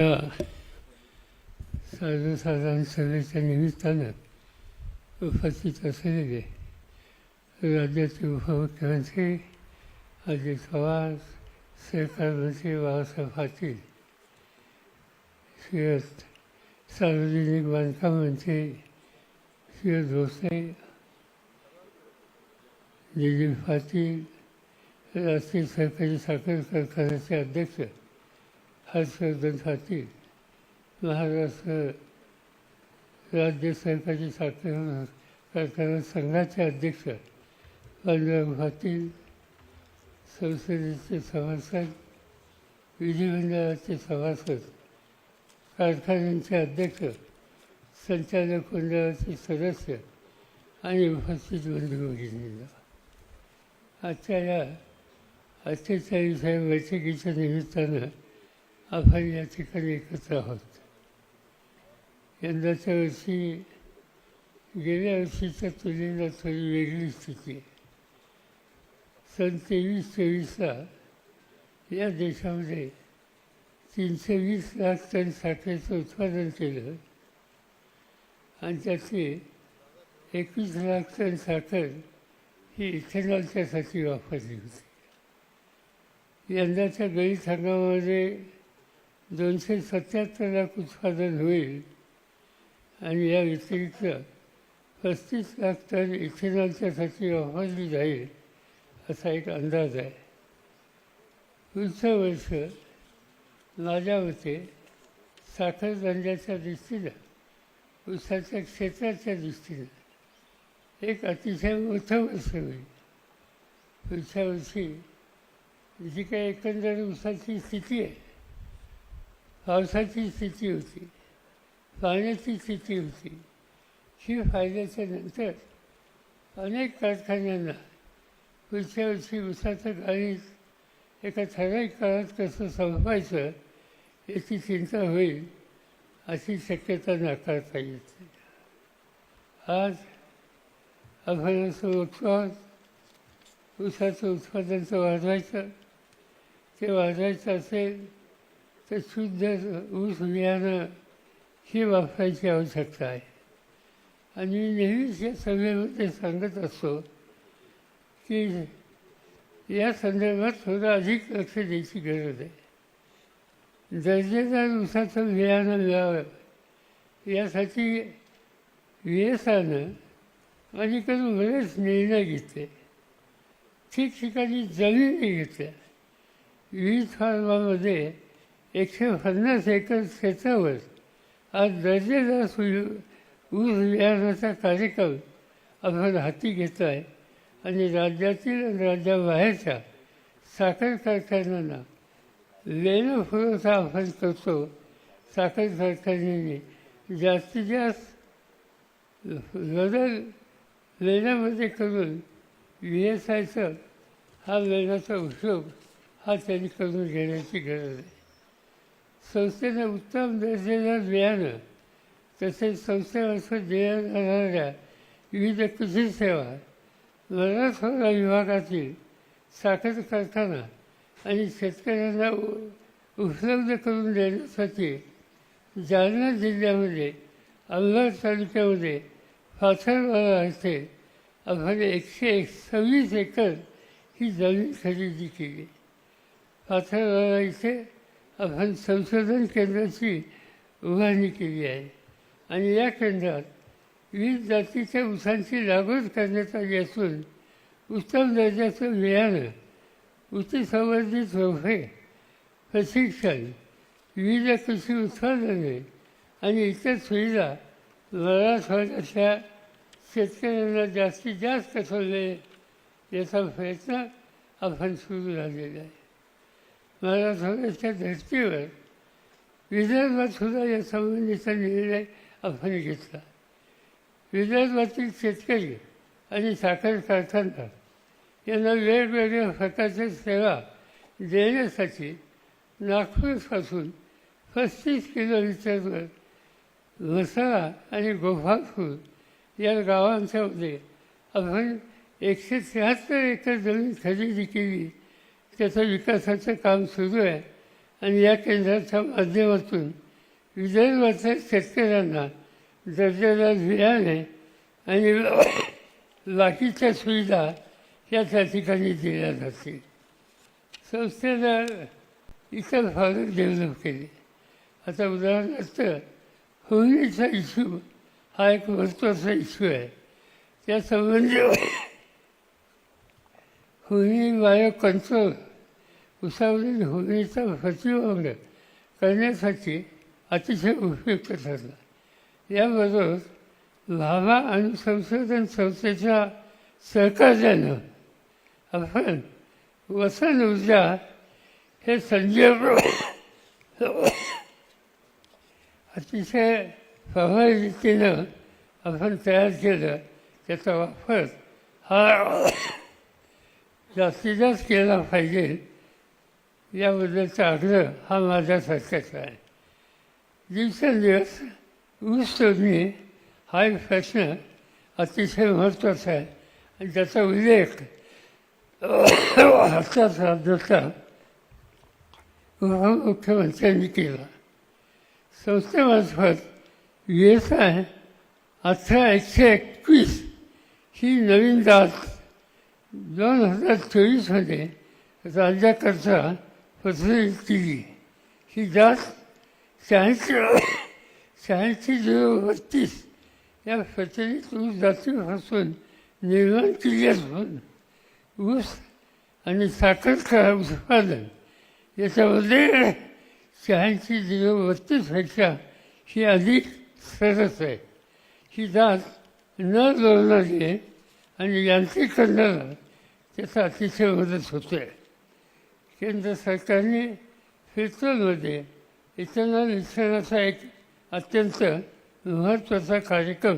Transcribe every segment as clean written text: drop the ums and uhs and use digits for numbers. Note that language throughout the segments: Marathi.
या सर्वसाधारण सभेच्या निमित्तानं उपस्थित असलेले राज्याचे उपमुख्यमंत्री अजित पवार, सहकार मंत्री बाळासाहेब पाटील, श्रीयुत सार्वजनिक बांधकाम मंत्री श्रीयुत भोसले, दिलीप पाटील, राष्ट्रीय सहकारी साखर कारखान्याचे अध्यक्ष हर्षवर्धन पाटील, महाराष्ट्र राज्य सहकारी साखर कारखाना संघाचे अध्यक्ष पांडुरंग पाटील, संसदेचे सभासद, विधिमंडळाचे सभासद, कारखान्यांचे अध्यक्ष, संचालक मंडळाचे सदस्य आणि उपस्थित बंधू भगिनींना, आजच्या या 48व्या बैठकीच्या निमित्तानं आपण या ठिकाणी एकत्र आहोत. यंदाच्या वर्षी गेल्या वर्षीच्या तुलनेला थोडी वेगळी स्थिती आहे. सन 23-24ला या देशामध्ये 320 लाख टन साखरेचं उत्पादन केलं आणि त्यातली 21 लाख टन साखर ही इथेनॉलच्यासाठी वापरली होती. यंदाच्या गळीत हंगामामध्ये 277 लाख उत्पादन होईल आणि या व्यतिरिक्त 35 लाख टन इथेनॉलच्यासाठी वापरली जाईल असा एक अंदाज आहे. पुढचं वर्ष माझ्या मते साखर धंद्याच्या दृष्टीनं, ऊसाच्या क्षेत्राच्या दृष्टीनं एक अतिशय मोठं वर्ष होईल. पुढच्या वर्षी जी काही एकंदर ऊसाची स्थिती आहे, पावसाची स्थिती होती, पाण्याची स्थिती होती, ही फायद्याच्या नंतर अनेक कारखान्यांना पुढच्या वर्षी ऊसाचं गाळीत एका ठराविक काळात कसं संपवायचं याची चिंता होईल अशी शक्यता नाकारता येत नाही. आज आपण असं बघतो आहोत, ऊसाचं उत्पादन तर वाढवायचं, ते वाढवायचं असेल तर शुद्ध ऊस बियाणं ही वापरायची आवश्यकता आहे. आणि मी नेहमीच या सभेमध्ये सांगत असतो की या संदर्भात थोडं अधिक लक्ष द्यायची गरज आहे. दर्जेदार ऊसाचं बियाणं मिळावं यासाठी VSAनं अलीकडून बरेच निर्णय घेतले, ठिकठिकाणी जमिनी घेतल्या. विविध फार्मामध्ये 150 एकर क्षेत्रावर आज दर्जेदार ऊस बियाणाचा कार्यक्रम आपण हाती घेतला आहे आणि राज्यातील आणि राज्याबाहेरच्या साखर कारखान्यांना लेणं पुरवठा आपण करतो. साखर कारखान्यांनी जास्तीत जास्त बदल लेण्यामध्ये करून VSIचा हा लेण्याचा उपयोग हा त्यांनी करून घेण्याची गरज आहे. संस्थेनं उत्तम दर्जेदार बियाणं तसेच संस्थेमार्फत देण्यात येणाऱ्या विविध कृषी सेवा, मराठवाडा विभागातील साखर कारखाना आणि शेतकऱ्यांना उपलब्ध करून देण्यासाठी जालना जिल्ह्यामध्ये अंबड तालुक्यामध्ये पाथरवाडा येथे आपण 126 एकर ही जमीन खरेदी केली. पाथरवाडा इथे आपण संशोधन केंद्राची उभारणी केली आहे आणि या केंद्रात विविध जातीच्या ऊसांची लागवड करण्यात आली असून उत्तम दर्जाचं बियाणं, ऊतीसंवर्धित रोपे, प्रशिक्षण, विविध कृषी उत्पादने आणि इतर सुविधा मराठवाड्यातल्या शेतकऱ्यांना जास्तीत जास्त मिळेल याचा प्रयत्न आपण सुरू झालेला आहे. मराठवाड्याच्या धर्तीवर विदर्भात सुद्धा या संबंधीचा निर्णय आपण घेतला. विदर्भातील शेतकरी आणि साखर कारखानदार यांना वेगवेगळ्या प्रकारच्या सेवा देण्यासाठी नागपूरपासून 35 किलोमीटरवर म्हसळा आणि गोपाळपूर या गावांच्यामध्ये आपण 173 एकर जमीन खरेदी केली. त्याचं विकासाचं काम सुरू आहे आणि या केंद्राच्या माध्यमातून विदर्भाच्या शेतकऱ्यांना दर्जेदार बियाणे आणि बाकीच्या सुविधा या त्या ठिकाणी दिल्या जातील. संस्थेनं इतर भाग डेव्हलप केले. आता उदाहरणार्थ होळीचा इश्यू हा एक महत्त्वाचा इश्यू आहे. त्यासंबंधी होळी बायो कंट्रोल उसावरील होळीचा प्रतिबंध करण्यासाठी अतिशय उपयुक्त ठरला. याबरोबर भाभा आणि संशोधन संस्थेच्या सहकार्यानं आपण वसन ऊर्जा हे संजीव अतिशय प्रभावी रीतीनं आपण तयार केलं. त्याचा वापर हा जास्तीत जास्त केला पाहिजे याबद्दलचा आग्रह हा माझ्यासारखाच आहे. दिवसेंदिवस ऊस तोडणी हा एक प्रश्न अतिशय महत्त्वाचा आहे आणि त्याचा उल्लेख आत्ताच राज्याच्या उपमुख्यमंत्र्यांनी केला. संस्थेमार्फत VSI 18121 ही नवीन दात 2024मध्ये राज्याकरता प्रचलित केली. ही दात 8632 या प्रचलित ऊस जातीपासून निर्माण केली असून ऊस आणि साखर उत्पादन याच्यामध्ये 8632पेक्षा ही अधिक सरस आहे. ही जात न जोडणारी आणि यांत्रिकीकरणाला त्याचा अतिशय मदत होते. केंद्र सरकारने पेट्रोलमध्ये इथेनॉल मिश्रणाचा एक अत्यंत महत्त्वाचा कार्यक्रम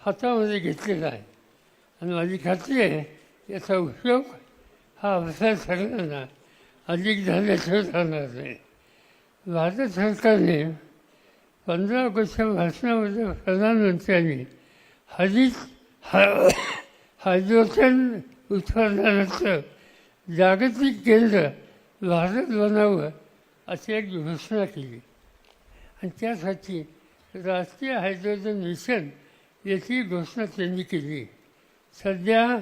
हातामध्ये घेतलेला आहे आणि माझी खात्री आहे याचा उपयोग हा आपल्या सगळ्यांना अधिक झाल्याशिवाय राहणार नाही. भारत सरकारने 15 ऑगस्टच्या भाषणामध्ये प्रधानमंत्र्यांनी हायड्रोजन उत्पादनाचं जागतिक केंद्र भारत बनावं अशी एक घोषणा केली आणि त्यासाठी राष्ट्रीय हायड्रोजन मिशन याची घोषणा त्यांनी केली. सध्या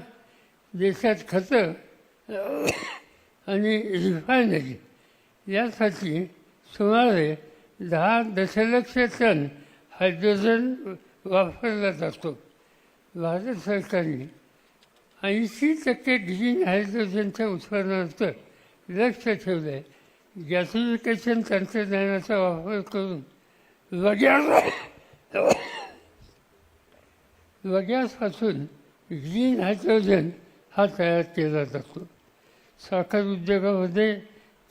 देशात खतं आणि रिफायनरी यासाठी सुमारे 10 दशलक्ष टन हायड्रोजन वापरला जातो. भारत सरकारने 80% ग्रीन हायड्रोजनच्या उत्पादनात लक्ष ठेवलं आहे. गॅसिफिकेशन तंत्रज्ञानाचा वापर करून वगॅसपासून ग्रीन हायड्रोजन हा तयार केला जातो. साखर उद्योगामध्ये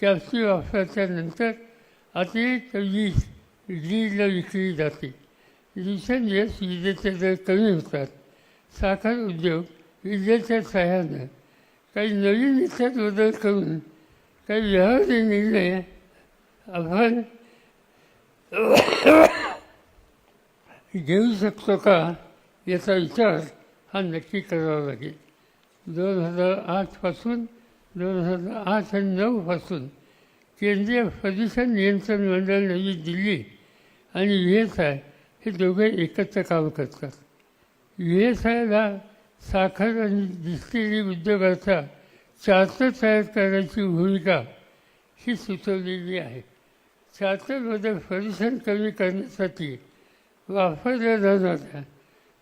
कॅप्सूल वापरल्यानंतर अतिरिक्त वीज ग्रीडला विकली जाते. दिवसेंदिवस विजेचे दर कमी होतात. साखर उद्योग विजेच्या सहाय्यानं काही नवीन नीतीत बदल करून काही व्यवहारी निर्णय आपण घेऊ शकतो का याचा विचार हा नक्की करावा लागेल. 2008 आणि 2009 केंद्रीय प्रदूषण नियंत्रण मंडळ नवी दिल्ली आणि VSI हे दोघे एकत्र काम करतात. VSIला साखर आणि डिस्टिलरी उद्योगाचा चार्टर तयार करण्याची भूमिका ही सुचवलेली आहे. चार्टरमध्ये प्रदूषण कमी करण्यासाठी वापरल्या जाणाऱ्या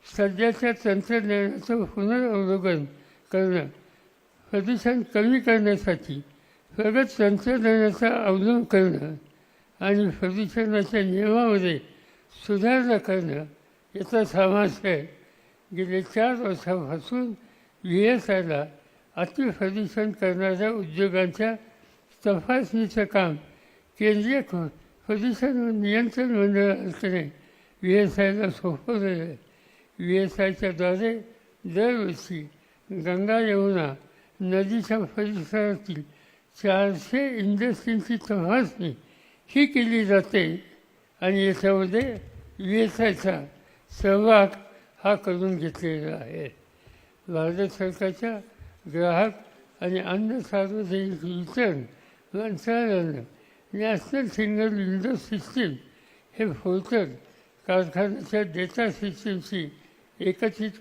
सध्याच्या तंत्रज्ञानाचं पुनरावलोकन करणं, प्रदूषण कमी करण्यासाठी प्रगत तंत्रज्ञानाचा अवलंब करणं आणि प्रदूषणाच्या नियमामध्ये सुधारणा करणं याचा समावेश आहे. गेल्या 4 वर्षापासून VSIला अतिप्रदूषण करणाऱ्या उद्योगांच्या तपासणीचं काम केंद्रीय प्रदूषण नियंत्रण मंडळाकडे VSIला सोपवलेलं आहे. VSIच्या द्वारे दरवर्षी गंगा यमुना नदीच्या परिसरातील 400 इंडस्ट्रींची तपासणी ही केली जाते आणि याच्यामध्ये VSIचा सहभाग हा करून घेतलेला आहे. भारत सरकारच्या ग्राहक आणि अन्न सार्वजनिक वितरण मंत्रालयानं नॅशनल सिंगल विंडो सिस्टीम हे पोर्टल कारखान्याच्या डेटा सिस्टीमशी एकत्रित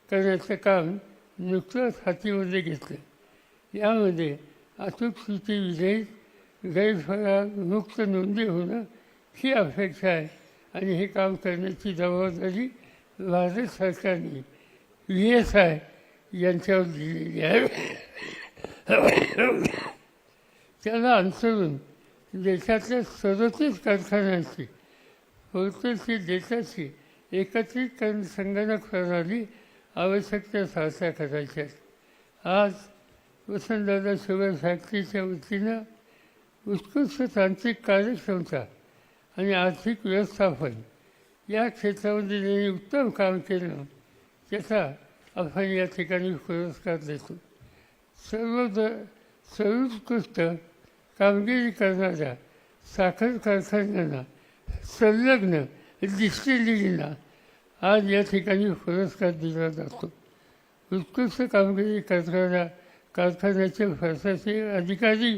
करण्याचं काम नुकतंच हातीमध्ये घेतलं। यामध्ये अचूक सूची विजयी गैरफरार मुक्त नोंदी होणं ही अपेक्षा आहे आणि हे काम करण्याची जबाबदारी भारत सरकारने VSI यांच्यावर दिलेली आहे। त्याला अनुसरून देशातल्या 37 कारखान्यांची पोर्टलची डेटाची एकत्रित संगणक प्रणाली आवश्यकता साध्य करायच्या। आज वसंतदादा शुगर फॅक्टरीच्या वतीनं उत्कृष्ट तांत्रिक कार्यक्षमता आणि आर्थिक व्यवस्थापन या क्षेत्रामध्ये ज्यांनी उत्तम काम केलं त्याचा आपण या ठिकाणी पुरस्कार देतो। सर्वोत्कृष्ट कामगिरी करणाऱ्या साखर कारखान्यांना संलग्न डिस्टिलरीना आज या ठिकाणी पुरस्कार दिला जातो। उत्कृष्ट कामगिरी करणाऱ्या कारखान्याचे प्रशासकीय अधिकारी,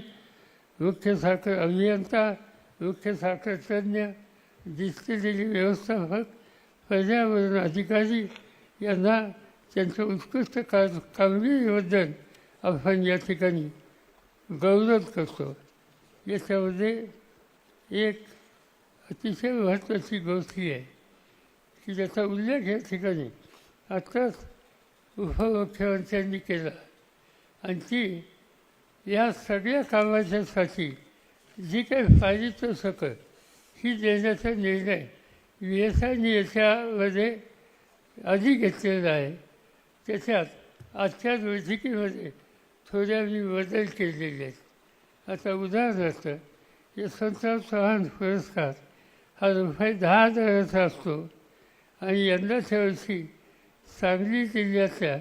मुख्य साखर अभियंता, मुख्य साखर तज्ज्ञ, डिस्टिलरी व्यवस्थापक, पर्यावरण अधिकारी यांना त्यांच्या उत्कृष्ट कामगिरीबद्दल आपण या ठिकाणी गौरव करतो। याच्यामध्ये एक अतिशय महत्त्वाची गोष्ट आहे की ज्याचा उल्लेख या ठिकाणी आत्ताच उपमुख्यमंत्र्यांनी केला आणि ती या सगळ्या कामाच्यासाठी जी काही पारितोषिकं ही देण्याचा निर्णय VSIने याच्यामध्ये आधी घेतलेला आहे। त्याच्यात आजच्या बैठकीमध्ये थोड्या मी बदल केलेले आहेत। आता उदाहरणार्थ यशवंतराव चव्हाण पुरस्कार हा ₹10,000चा असतो आणि यंदाच्या वर्षी सांगली जिल्ह्यातल्या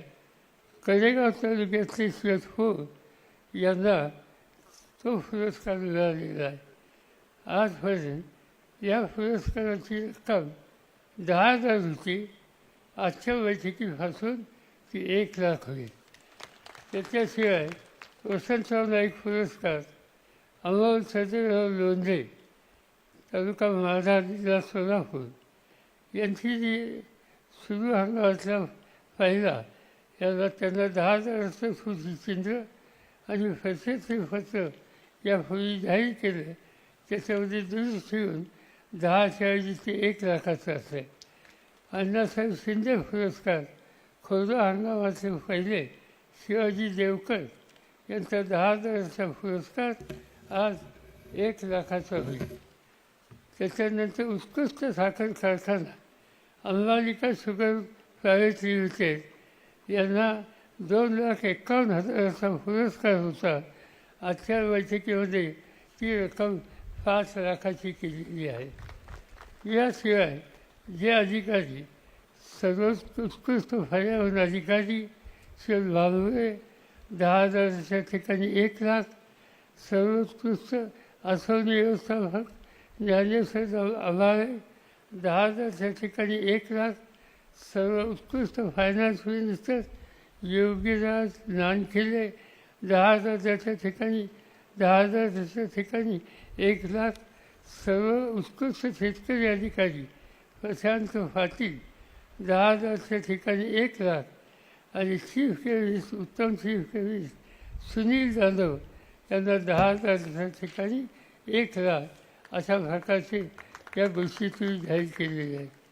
कडेगाव तालुक्यातले श्वेतपूर यांना तो पुरस्कार मिळालेला आहे। आजपर्यंत या पुरस्काराची रक्कम 10,000 होती, आजच्या बैठकीपासून ती 1,00,000 होईल। त्याच्याशिवाय वसंतराव नाईक पुरस्कार अमोल सदरराव लोंढे, तालुका माढा, जिल्हा सोलापूर यांची जी सुरू हंगामातला पहिला याला त्यांना 10,000चं स्मृतिचिन्ह आणि प्रशस्ती पत्र यापूर्वी जाहीर केलं। त्याच्यामध्ये दुरुस्ती येऊन 10च्या ऐवजी ते 1,00,000चं असेल। अण्णासाहेब शिंदे पुरस्कार खोडा हंगामाचे पहिले शिवाजी देवकर यांचा 10,000चा पुरस्कार आज 1,00,000चा होईल। त्याच्यानंतर उत्कृष्ट साखर कारखाना अंबालिका शुगर प्रायव्हेट लिमिटेड यांना 2,51,000चा पुरस्कार होता। आजच्या बैठकीमध्ये ती रक्कम 5,00,000ची केलेली आहे। याशिवाय जे अधिकारी सर्वोत्कृष्ट पर्यावरण अधिकारी श्री भांबरे 10,000च्या ठिकाणी 1,00,000, सर्वोत्कृष्ट आसवणी व्यवस्थापक ज्ञानेश्वर आभाळे 10,000च्या ठिकाणी 1,00,000, सर्व उत्कृष्ट फायनान्स मिनिस्टर योगीराज नानखिले 10,000च्या ठिकाणी 1,00,000, सर्व उत्कृष्ट शेतकरी अधिकारी प्रशांत पाटील 10,000च्या ठिकाणी 1,00,000 आणि चीफ केमिस्ट उत्तम चीफ केमिस्ट सुनील जाधव यांना 10,000च्या ठिकाणी 1,00,000 अशा प्रकारचे या गोष्टी तुम्ही जाहीर केलेल्या आहेत।